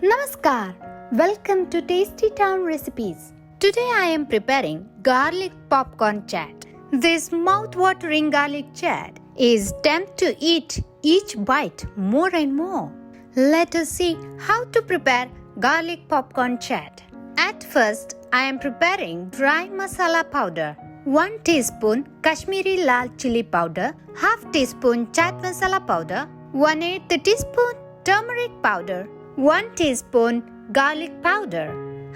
Namaskar. Welcome to Tasty Town Recipes. Today I am preparing garlic popcorn chaat. This mouth-watering garlic chaat is tempting to eat each bite more and more. Let us see how to prepare garlic popcorn chaat. At first, I am preparing dry masala powder. 1 teaspoon Kashmiri lal chili powder, half teaspoon Tsp Masala Powder, 1/8 teaspoon Turmeric powder, 1 teaspoon garlic powder,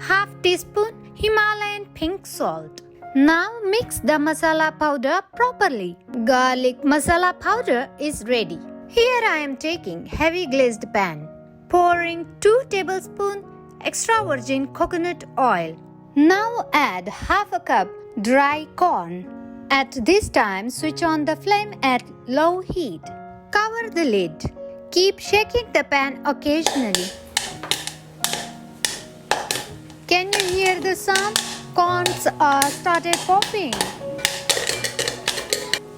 half teaspoon Himalayan Pink salt. Now mix the masala powder properly. Garlic masala powder is ready. Here I am taking heavy glazed pan, pouring 2 tablespoons extra virgin coconut oil. Now add half a cup dry corn. At this time, switch on the flame at low heat. Cover the lid. Keep shaking the pan occasionally. Can you hear the sound? Corns started popping.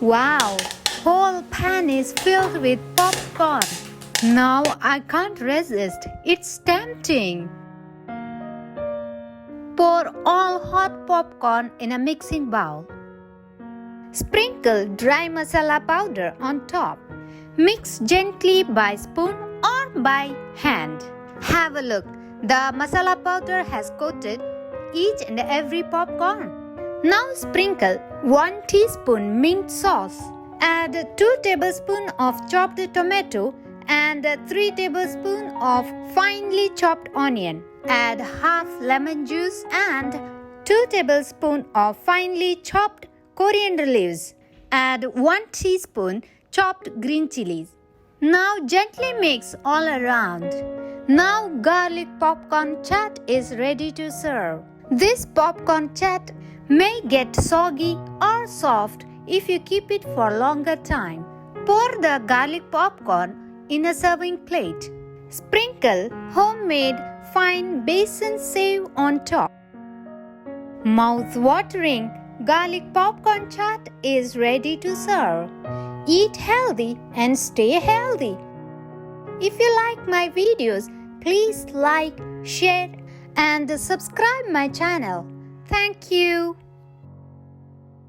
Wow! Whole pan is filled with popcorn. Now I can't resist. It's tempting. Pour all hot popcorn in a mixing bowl. Sprinkle dry masala powder on top. Mix gently by spoon or by hand. Have a look. The masala powder has coated each and every popcorn. Now sprinkle 1 teaspoon mint sauce. Add 2 tablespoons of chopped tomato and 3 tablespoons of finely chopped onion. Add half lemon juice and 2 tablespoons of finely chopped coriander leaves. Add 1 teaspoon chopped green chilies. Now gently mix all around. Now garlic popcorn chaat is ready to serve. This popcorn chaat may get soggy or soft if you keep it for longer time. Pour the garlic popcorn in a serving plate. Sprinkle homemade fine basin save on top. Mouth-watering garlic popcorn chaat is ready to serve. Eat healthy and stay healthy. If you like my videos, please like, share and subscribe my channel. Thank you.